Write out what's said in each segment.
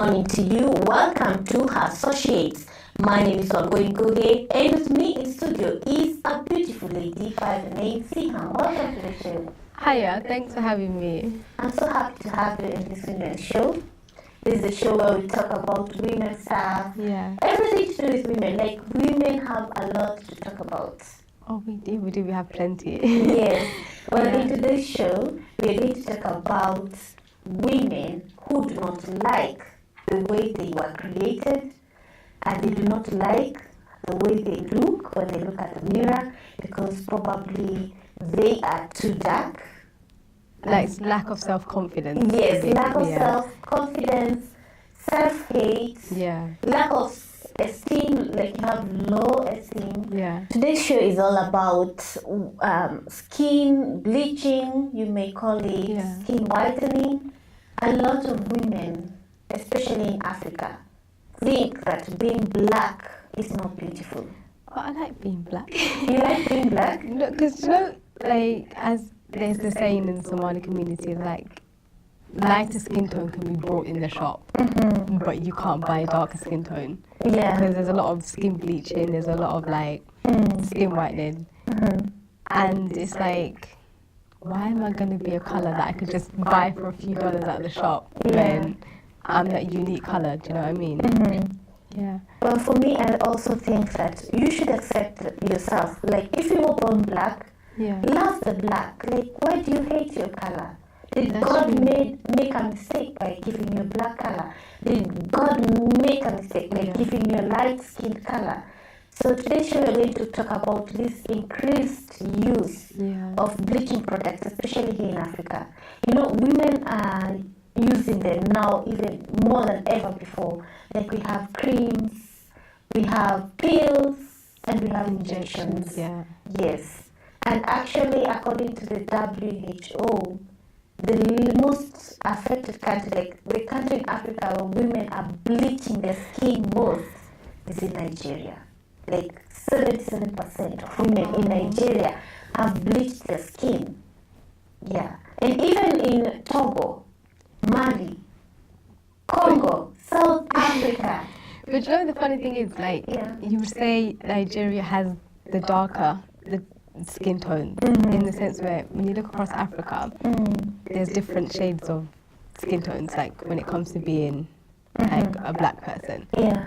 morning to you. Welcome to Herssociate. My name is Ngugi, and with me in studio is a beautiful lady by the name Siham. Welcome to the show. Hiya, thanks for having me. I'm so happy to have you in this women's show. This is a show where we talk about women stuff. Yeah. Everything to do with women. Like, women have a lot to talk about. Oh, we do, we have plenty. Yes. Well, in today's show, we're going to talk about women who do not like the way they were created, and they do not like the way they look when they look at the mirror because probably they are too dark. Like lack of self-confidence. Yes, lack of self-confidence, self-hate, lack of esteem, like you have low esteem. Yeah. Today's show is all about skin bleaching, you may call it skin whitening. A lot of women, especially in Africa, think that being black is not beautiful. But I like being black. You like being black? No, because you know, like, as there's the saying in the Somali community, like, lighter skin tone can be bought in the shop, but you can't buy a darker skin tone. Yeah. Because there's a lot of skin bleaching, there's a lot of, like, skin whitening. And it's like, why am I going to be a colour that I could just buy for a few dollars at the shop when I'm that unique colour, do you know what I mean? Yeah. Well, for me, I also think that you should accept yourself. Like, if you were born black, love the black. Like, why do you hate your colour? Did God make a mistake by giving you black colour? Did God make a mistake by giving you a light-skinned coloor? So today's show we're going to talk about this increased use of bleaching products, especially here in Africa. You know, women are using them now even more than ever before. Like, we have creams, we have pills, and we have injections. Yes. And actually, according to the WHO, the most affected country, like the country in Africa where women are bleaching their skin most, is in Nigeria. Like 77% of women in Nigeria have bleached their skin. Yeah. And even in Togo, Mali, Congo, South Africa. But you know the funny thing is, like, you would say Nigeria has the darker skin tone in the sense where when you look across Africa, there's different shades of skin tones, like when it comes to being like a black person. Yeah.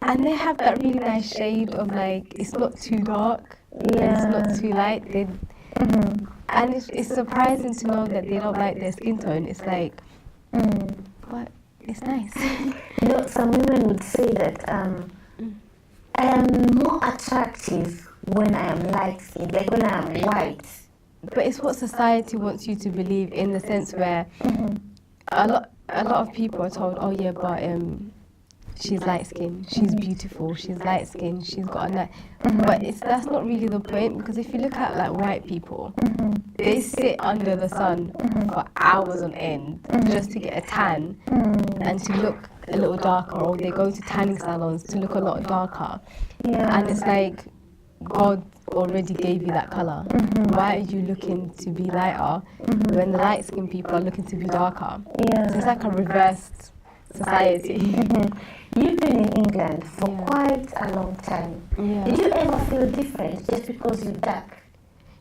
And they have that really nice shade of, like, it's not too dark, and it's not too light. And it's surprising to know that they don't like their skin tone. It's like, but it's nice. You know, some women would say that I am more attractive when I am light-skinned, like when I am white. But it's what society wants you to believe, in the sense where a lot of people are told, oh yeah, but she's light-skinned, she's beautiful, she's light-skinned, she's got a nice... But that's not really the point, because if you look at, like, white people, they sit under the sun for hours on end just to get a tan and to look a little darker, or they go to tanning salons to look a lot darker. And it's like, God already gave you that colour. Why are you looking to be lighter when the light-skinned people are looking to be darker? So it's like a reversed society. You've been in England for quite a long time. Did you ever feel different just because you're dark?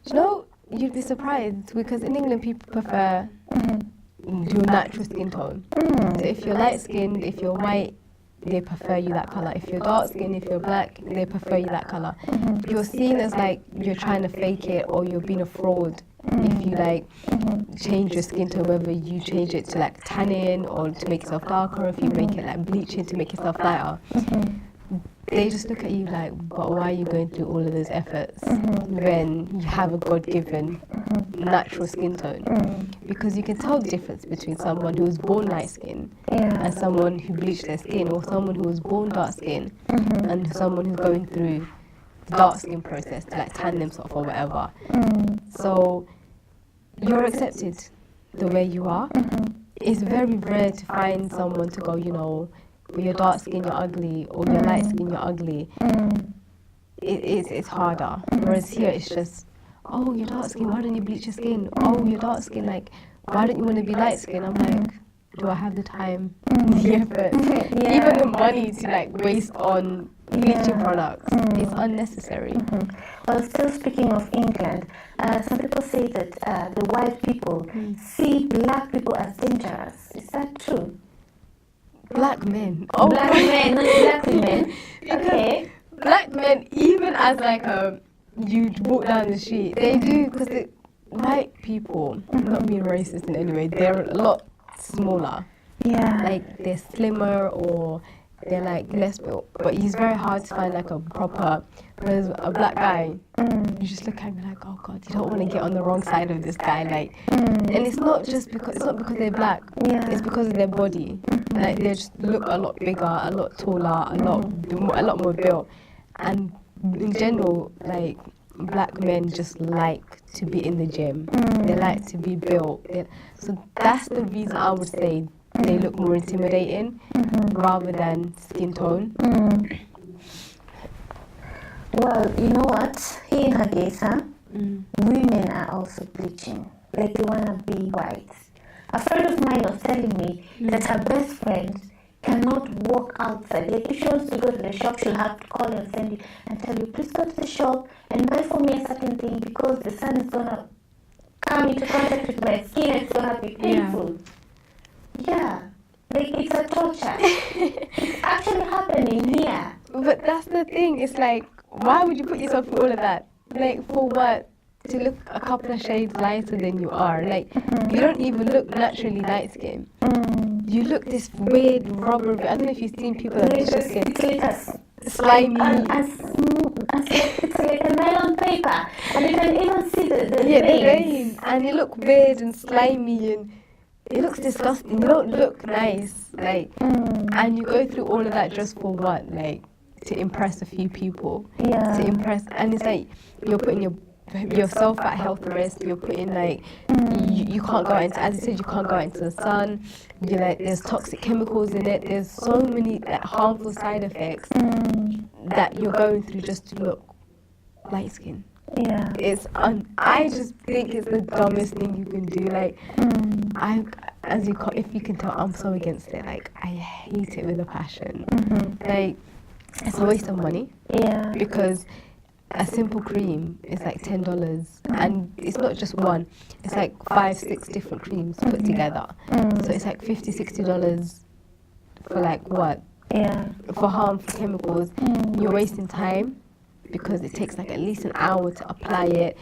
You know, you'd be surprised, because in England people prefer your natural skin tone. So if you're light-skinned, if you're white, they prefer you that colour. If you're dark-skinned, if you're black, they prefer you that colour. You're seen as like you're trying to fake it, or you're being a fraud if you like change your skin tone, whether you change it to like tanning or to make yourself darker, or if you make it like bleaching to make yourself lighter. They just look at you like, but why are you going through all of those efforts when you have a God-given natural skin tone? Because you can tell the difference between someone who was born light-skinned and someone who bleached their skin, or someone who was born dark-skinned and someone who's going through the dark skin process to like tan themselves or whatever. So you're accepted the way you are. It's very rare to find someone to go, you know, when you're dark skin you're ugly, or you're light skin you're ugly. It's harder. Whereas here it's just, oh, you're dark skin, why don't you bleach your skin? Oh, you're dark skin, like, why don't you want to be light skin? I'm like, do I have the time, the effort, even the money to like waste on bleaching products? It's unnecessary. Well, still speaking of England, some people say that the white people see black people as dangerous. Is that true? Black men. Black men, not black women. Okay. Black men, even as like you walk down the street, they do, because white people, not being racist in any way, they're a lot smaller. Yeah. Like they're slimmer or they're like less built. But it's very hard to find like a proper, whereas a black guy, you just look at me like, oh God, you don't want to get on the wrong side of this guy. Like, and it's not because they're black. It's because of their body. Like they just look a lot bigger, a lot taller, a lot more built. And in general, like black men just like to be in the gym. They like to be built. So that's the reason I would say they look more intimidating rather than skin tone. Well, you know what? Here in Hargeisa, women are also bleaching. Like they want to be white. A friend of mine was telling me that her best friend cannot walk outside. Like if she wants to go to the shop, she'll have to call and send you and tell you, please go to the shop and buy for me a certain thing because the sun is gonna come into contact with my skin and it's gonna be painful. Yeah. Like it's a torture. It's actually happening here. But that's the thing, it's like, why would you put yourself through all of that? Like for what? To look a couple of shades lighter than you are. Like you don't even look naturally light skinned. You look this weird rubber. I don't know if you've seen people that It's just like get slimy. It's like a nylon paper, and you can even see the veins. And you look weird and slimy, and it looks disgusting. You don't look nice, like, and you go through all of that just for what? Like to impress a few people. Yeah. To impress, and it's like you're putting yourself at health risk. You're putting like you can't go out into, as I said, you can't go out into the sun. You're like there's toxic chemicals in it. There's so many like harmful side effects that you're going through just to look light skin. Yeah. I just think it's the dumbest thing you can do. Like if you can tell, I'm so against it. Like I hate it with a passion. Like it's a waste of money. Yeah. Because a simple cream is like $10, and it's not just one. It's like 5-6 different creams put together. So it's like $50-$60 for like what? Yeah. For harmful chemicals. You're wasting time because it takes like at least an hour to apply it.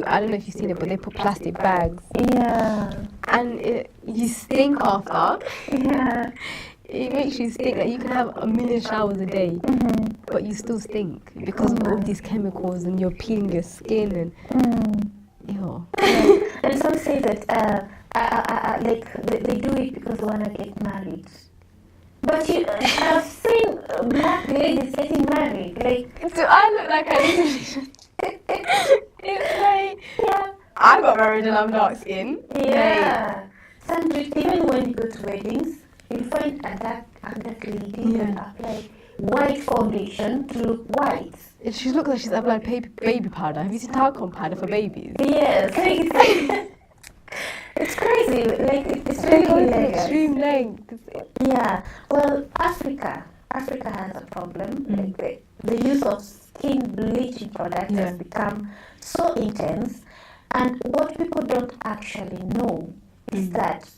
I don't know if you've seen it, but they put plastic bags. Yeah. And you stink after. Yeah. It makes you stink. Like you can have a million showers a day, but you still stink because of all these chemicals, and you're peeling your skin and ew. Yeah. And some say that like they do it because they want to get married. But I've seen black ladies getting married. Like, do I look like I? It's like, yeah, I got married and I'm dark skinned. Yeah. Some even when you go to weddings, you find a dark lady that apply white foundation to look white. She looks like she's applied baby powder. Have you seen talcum powder for babies? Yes. It's crazy. Like it's really hilarious. Extreme length. Yeah. Well, Afrika has a problem. Like the use of skin bleaching products has become so intense, and what people don't actually know is that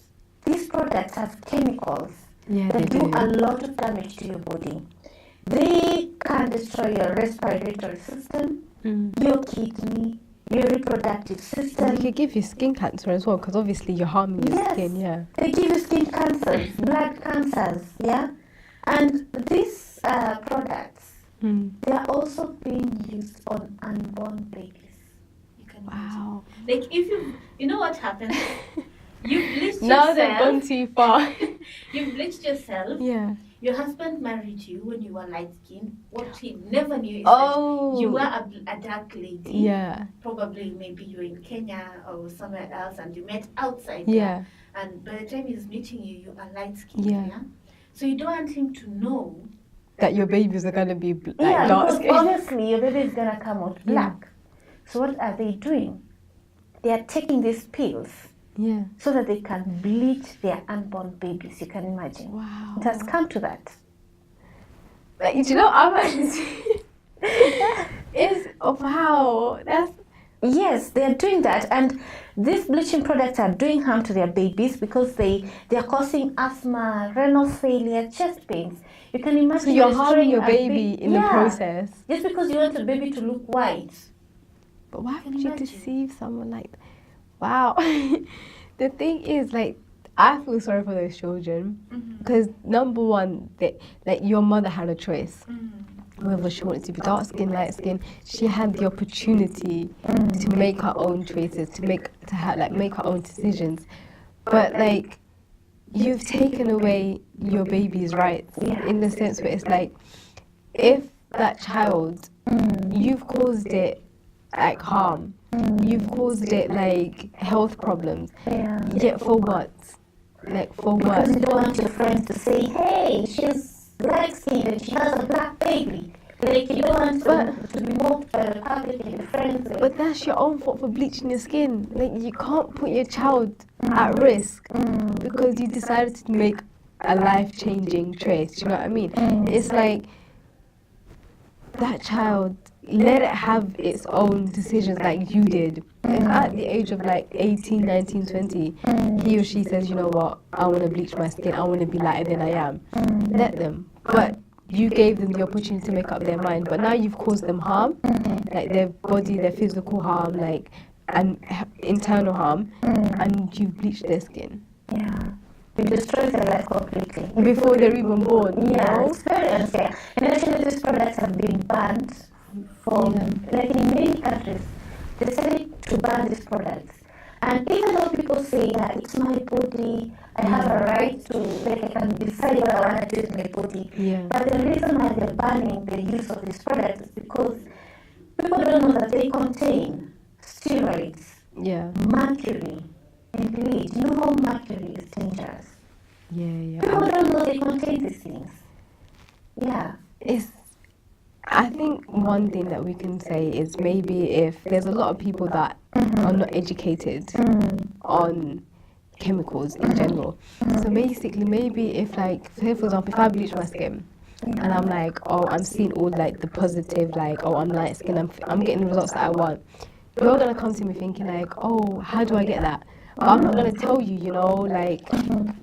these products have chemicals that do a lot of damage to your body. They can destroy your respiratory system, your kidney, your reproductive system. They could give you skin cancer as well, because obviously you're harming your skin. Yeah. They give you skin cancers, blood cancers. Yeah, and these products they are also being used on unborn babies. You can imagine. Like if you know what happens. You bleached now yourself. They've gone too far. You bleached yourself. Yeah. Your husband married you when you were light skinned. What he never knew is that you were a dark lady. Yeah. Probably maybe you were in Kenya or somewhere else and you met outside. Yeah. And by the time he's meeting you, you are light skinned. Yeah. So you don't want him to know that your babies are gonna be dark because skin. obviously your baby is gonna come out black. So what are they doing? They are taking these pills Yeah. So that they can bleach their unborn babies. You can imagine. Wow. It has come to that. Like, you know, I'm actually... wow. That's... Yes, they are doing that, and these bleaching products are doing harm to their babies because they are causing asthma, renal failure, chest pains. You can imagine. So you're harming your baby in the process. Just because you want your baby to look white. But why would you deceive someone like that? Wow. The thing is, like, I feel sorry for those children because number one, like your mother had a choice. Whether she wanted to be dark skin, light skin, she had the opportunity to make her own choices, to make her own decisions. But like, you've taken away your baby's rights in the sense where it's like, if that child, you've caused it like harm, you've caused it like health problems. Yet for what? Like for what? Because you don't want your friends to say, hey, she's light skinned and she has a black baby. Like you don't want to be mocked by the public and your friends. But that's your own fault for bleaching your skin. Like you can't put your child at risk because you decided to make a life-changing choice. Do you know what I mean? It's like that child, let it have its own decisions like you did. If at the age of like 18, 19, 20, he or she says, you know what, I want to bleach my skin, I want to be lighter than I am, let them. But you gave them the opportunity to make up their mind, but now you've caused them harm, like their body, their physical harm, like, and internal harm, and you've bleached their skin. Yeah. You destroy their life completely. Before they're even born, you know? It's very unfair. And actually these products have been banned from, like in many countries, they decided to ban these products. And even though people say that it's my body, I have a right to, like I can decide what I want to do with my body. But the reason why they're banning the use of these products is because people don't know that they contain steroids, mercury, and bleach. You know how mercury is dangerous. People don't know they contain these things. I think one thing that we can say is maybe if there's a lot of people that are not educated on chemicals in general. So basically maybe if like, say for example, if I bleach my skin and I'm like, oh, I'm seeing all like the positive, like, oh, I'm light skin, I'm getting the results that I want. You're going to come to me thinking like, oh, how do I get that? But I'm not going to tell you, you know, like,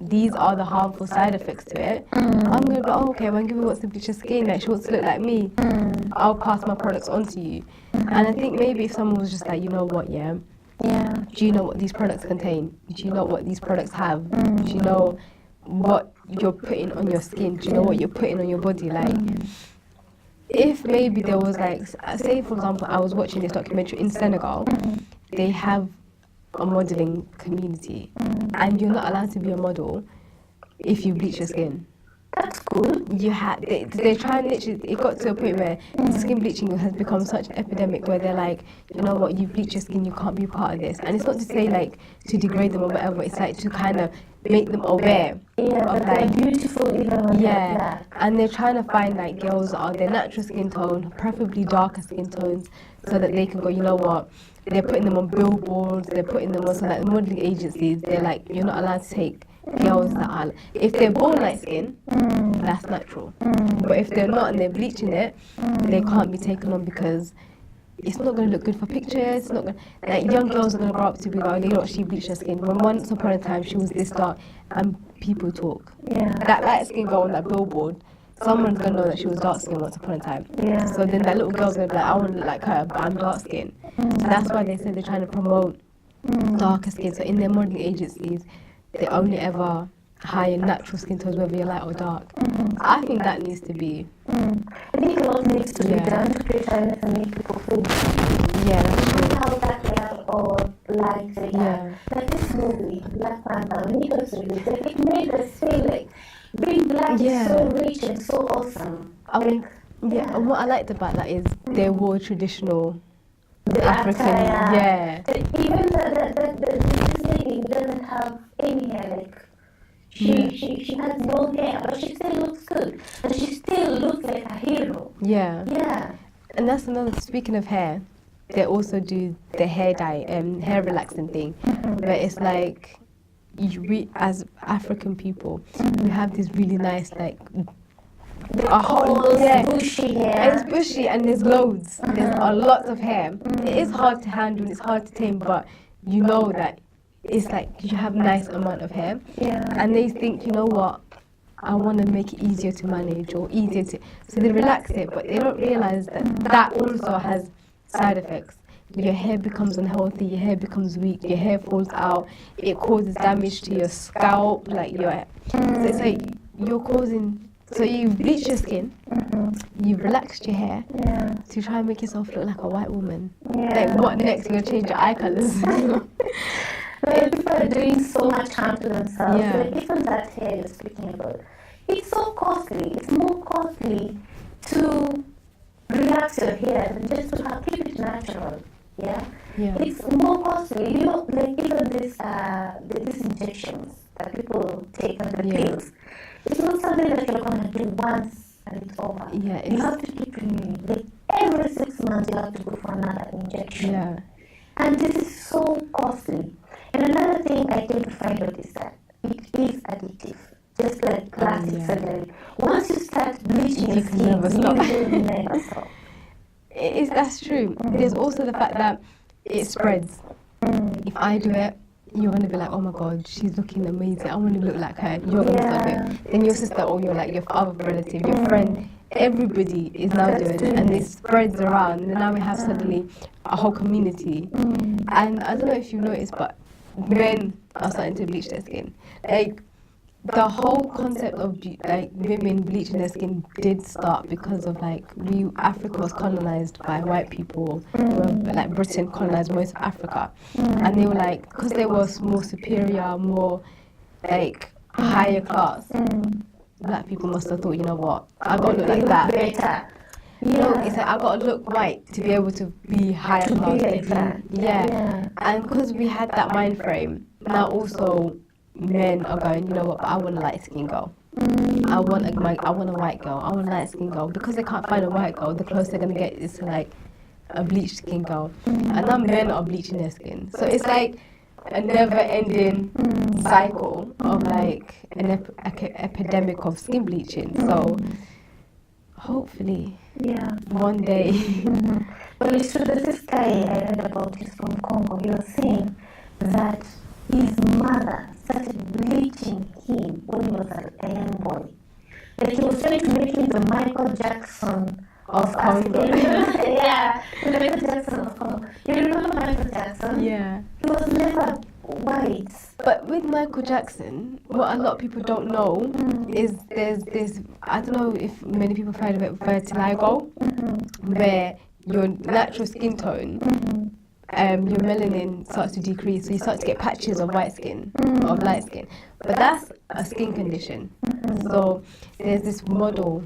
these are the harmful side effects to it. I'm going to be like, oh, okay, when Ngugi wants to bleach her skin, like, she wants to look like me, I'll pass my products on to you. And I think maybe if someone was just like, you know what, do you know what these products contain? Do you know what these products have? Do you know what you're putting on your skin? Do you know what you're putting on your body? Like, if maybe there was like, say for example, I was watching this documentary in Senegal, they have a modelling community, and you're not allowed to be a model if you bleach your skin. That's cool. They're trying literally, it got to a point where skin bleaching has become such an epidemic where they're like, you know what, you bleach your skin, you can't be part of this. And it's not to say like to degrade them or whatever, it's like to kind of make them aware of like, they're beautiful even when they're black. And they're trying to find like girls that are their natural skin tone, preferably darker skin tones, so that they can go, you know what, they're putting them on billboards, they're putting them on, so like modelling agencies, they're like, you're not allowed to take girls that are, if they're born light skin, that's natural. But if they're not and they're bleaching it, they can't be taken on because it's not going to look good for pictures. It's not going to, like, young girls are going to grow up to be like, you know what, she bleached her skin. When once upon a time she was this dark, and people talk. That light skin girl on that billboard, someone's going to know that she was dark skin once upon a time. So then that little girl's going to be like, I want to look like her, but I'm dark skin. So that's why they say they're trying to promote darker skin. So in their modelling agencies, they only ever hire natural skin tones, whether you're light or dark. I think that needs to be. I think a lot needs to be done to create awareness and make people feel. That's true. How black they are or light they are. Like this movie, Black Panther, when it was released, like it made us feel like being black is so rich and so awesome. And what I liked about that is they wore traditional African. Even the this lady doesn't have any hair, like she has no hair, but she still looks good, and she still looks like a hero. And that's another, speaking of hair, they also do the hair dye, hair relaxing thing, where it's like, we as African people, we have this really nice like bushy hair. It's bushy and there's loads. There's a lot of hair. It is hard to handle, it's hard to tame, but you know that it's like you have nice amount of hair. And they think, you know what, I want to make it easier to manage or easier to, so they relax it, but they don't realize that that also has side effects. Your hair becomes unhealthy, your hair becomes weak, your hair falls out, it causes damage to your scalp, like your, so it's like you're causing, so you've bleached your skin, you've relaxed your hair to try and make yourself look like a white woman. Like what next, you're going to change your eye colours? People are doing so much harm to themselves. Like even that hair you're speaking about, it's so costly. It's more costly to relax your hair than just to keep it natural. It's more costly. You know, like even these injections that people take and the pills. It's not something that you're gonna do once and it's over. You have to keep renewing. Like every 6 months you have to go for another injection. And this is so costly. And another thing I tend to find out is that it is addictive. Just like plastic surgery. Once you start bleaching your skin, you will never stop. That's true. There's also the fact that it spreads. If I do it, you're going to be like, oh my god, she's looking amazing, I want to look like her. You're going to start it. Then your sister or your other relative, your friend, everybody is now doing it, and it spreads around. And now we have suddenly a whole community. And I don't know if you've noticed, but men are starting to bleach their skin. Like, the whole concept of like women bleaching their skin did start because of like Africa was colonized by white people. Like Britain colonized most of Africa, and they were like, because they were more superior, more like higher class. Black people must have thought, you know what, I gotta look like that. Better. You know, it's like I gotta look white to be able to be higher class. And because we had that mind frame, now also men are going, you know what, but I want a light skin girl. I want a white girl. I want a light skin girl. Because they can't find a white girl, the closest they're gonna get is to like a bleached skin girl. And now men are bleaching their skin. So it's like a never-ending cycle of like an epidemic of skin bleaching. So hopefully, one day. Well, it's true. There's this guy I read about. He's from Congo. He was saying that his mother started bleaching him when he was a young boy. Like he was trying to make him the Michael Jackson of Congo. The Michael Jackson of Congo. You remember Michael Jackson? Yeah. He was never white. But with Michael Jackson, what a lot of people don't know is there's this, I don't know if many people have heard of it, vertigo, where your natural skin tone, your melanin starts to decrease, so you start to get patches of white skin, of light skin. But that's a skin condition. So there's this model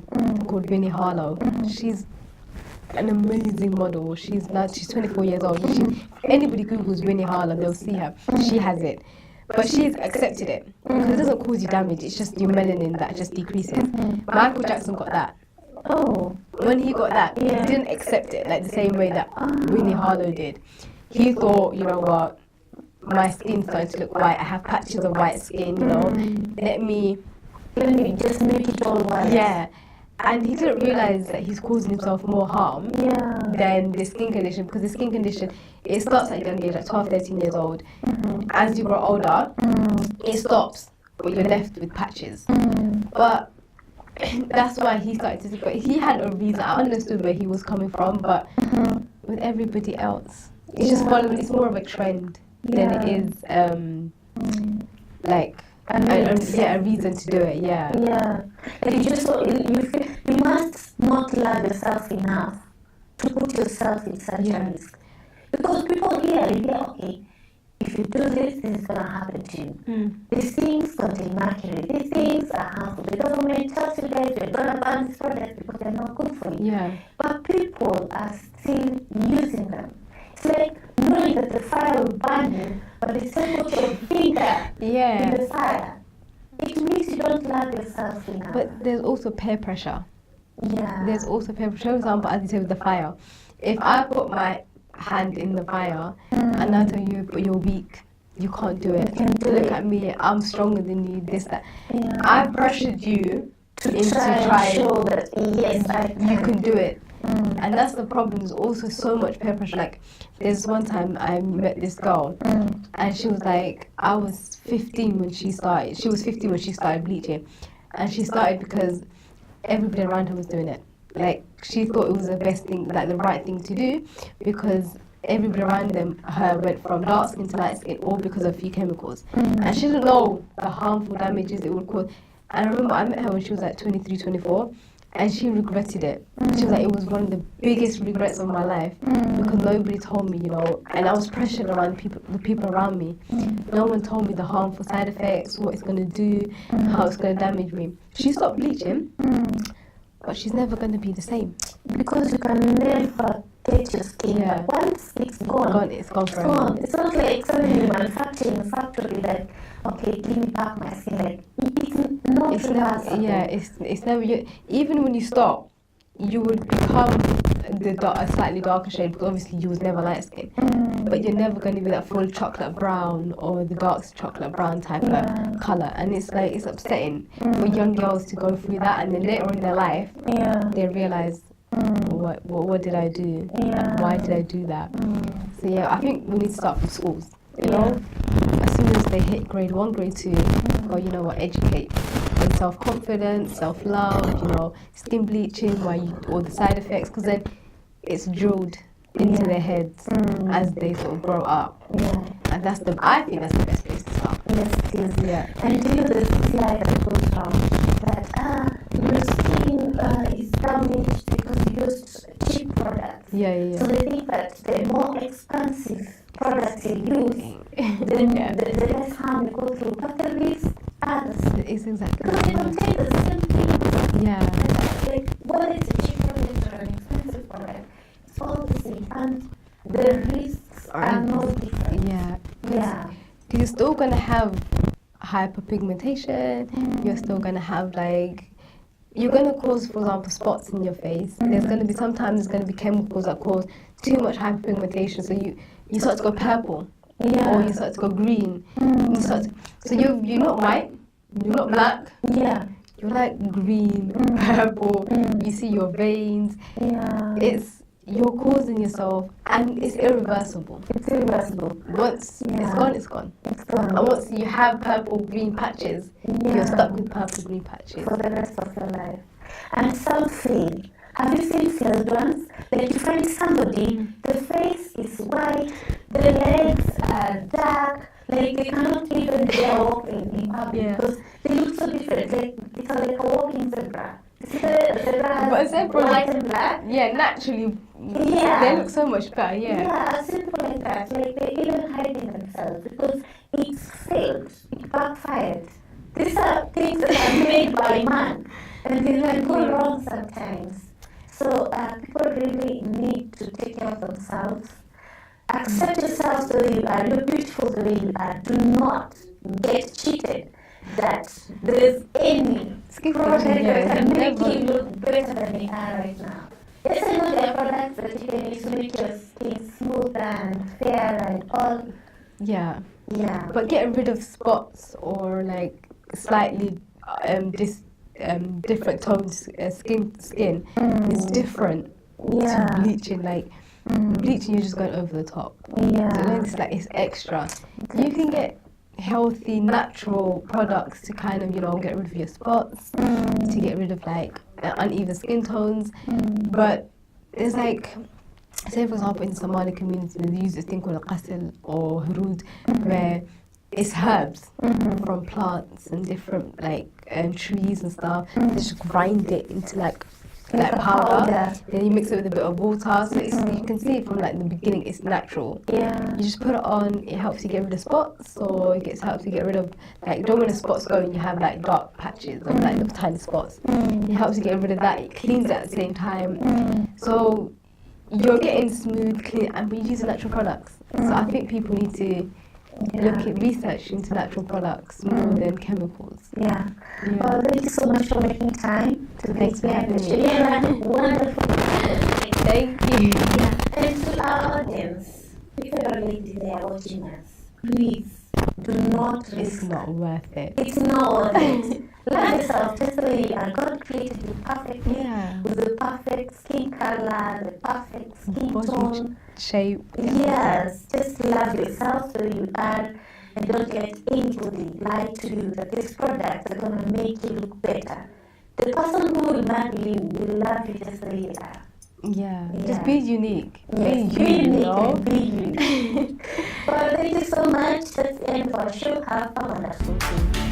called Winnie Harlow. She's an amazing model. She's 24 years old. If anybody Googles Winnie Harlow, they'll see her. She has it. But she's accepted it. Because it doesn't cause you damage, it's just your melanin that just decreases. Michael Jackson got that. When he got that, he didn't accept it like the same way that Winnie Harlow did. He thought, you know what, my skin's starting to look white, I have patches of white skin, you know, let me just make it all white. Yeah. And he didn't realise that he's causing himself more harm than the skin condition, because the skin condition, it starts at a young age, like 12, 13 years old. As you grow older, it stops, but you're left with patches. But that's why he started to, but he had a reason. I understood where he was coming from, but with everybody else, it's just following, it's more of a trend than it is like a reason to do it. Like you must not love yourself enough to put yourself in such a risk, because people hear, okay, if you do this, this is gonna happen to you. These things contain mercury, these things are harmful. The government tells you guys you're gonna ban this product because they're not good for you. But people are still using them. It's like knowing that the fire will burn you, but they still put your finger in the fire. It means you don't love yourself enough. But there's also peer pressure. There's also peer pressure. For example, as you said with the fire, if I put my hand in the fire and I tell you, but you're weak. You can't do it. Look at me. I'm stronger than you. This, that. Yeah. I pressured you to try and show that yes, you can do it. And that's the problem. There's also so much peer pressure. Like, there's one time I met this girl, and she was like, I was 15 when she started. She was 15 when she started bleaching, and she started because everybody around her was doing it. Like, she thought it was the best thing, like the right thing to do, because everybody around her went from dark skin to light skin, all because of a few chemicals. And she didn't know the harmful damages it would cause. And I remember I met her when she was like 23, 24, and she regretted it. She was like, it was one of the biggest regrets of my life, because nobody told me, you know, and I was pressured around the people around me. No one told me the harmful side effects, what it's going to do, how it's going to damage me. She stopped bleaching, but she's never going to be the same. Because you can never get your skin. Yeah. But once it's gone, It's gone forever. It's not like suddenly manufacturing in a factory like, okay, give me back my skin. Like, it's not reversible. Yeah, it's never. Even when you stop, you would become a slightly darker shade, because obviously you was never light skin. But you're never going to be that full chocolate brown or the dark chocolate brown type of colour. And it's like, it's upsetting for young girls to go through that, and then later in their life, they realise, what did I do? Why did I do that? So yeah, I think we need to start from schools. You know, as soon as they hit grade 1, grade 2, or you know what, educate in self-confidence, self-love, you know, skin bleaching, all the side effects, because then it's drilled into their heads as they sort of grow up. And I think that's the best place to start. Yes, it is. Yeah. And do you know the slide that goes around that your skin is damaged because you used cheap products. Yeah. So they think that the more expensive products you use, the less harm you go through. But the risk others. It's exactly. Because they contain the same thing. Yeah. Like, whether it's a cheap product or an expensive product, it's all the same. And the risks are no different. Yeah. Yeah. You're still going to have hyperpigmentation. You're still going to have, like, you're going to cause, for example, spots in your face. There's going to be, sometimes there's going to be chemicals that cause too much hyperpigmentation. So you start to go purple. Or you start to go green. So you're not white, you're not black. Yeah. You're like green, purple. You see your veins. Yeah. You're causing yourself, and it's irreversible. It's irreversible. Once it's gone, it's gone. It's gone. And once you have purple, green patches, you're stuck with purple, green patches. For the rest of your life. And some fail. Have you seen failed ones? Like, you find somebody, the face is white, the legs are dark, like they cannot even dare walk in public because they look so different. Like, it's like a walking zebra. See the zebra But zebra, white and black? Yeah, naturally, they look so much better, Yeah, simple like that. Like, they're even hiding themselves because it's failed. It backfired. These are things that are made by man, and they can go wrong sometimes. So people really need to take care of themselves. Accept yourself the way you are. You're beautiful the way you are. Do not get cheated that there is any product that can make you look better than you are right now. Yes, I know there are products that you can use to make your skin smooth and fair and all. Yeah. Yeah. But getting rid of spots or like slightly different tones skin is different to bleaching. Like bleaching, you're just going over the top. Yeah. So it's like it's extra. You can get healthy, natural products to kind of, you know, get rid of your spots, to get rid of like uneven skin tones. But it's like, say for example in the Somali community, they use this thing called a qasl or hurud, where it's herbs from plants and different like trees and stuff. They just grind it into like powder. Then you mix it with a bit of water. So you can see it from like the beginning, it's natural. Yeah. You just put it on, it helps you get rid of spots, or it helps you get rid of, like, you don't want the spots going, you have like dark patches of like little tiny spots. It helps you get rid of that, it cleans it at the same time. So you're getting smooth, clean, and we're using natural products. So I think people need to look at research into natural products more than chemicals. Yeah. Well, thank you so much for making time to be here. Yeah, wonderful. Thank you. Yeah. And to our audience, if you're a lady there watching us, please do not risk. It's not worth it. It's not worth it. Love yourself just the way you are. God created you perfectly with the perfect skin color, the perfect skin tone, shape. Yes, just love yourself the way you are, and don't let anybody lie to you that these products are going to make you look better. The person who will marry you will love you just the way you are. Yeah, just be unique. Yes, be unique, and be unique. Well, thank you so much. That's the end of our show. Have a wonderful day.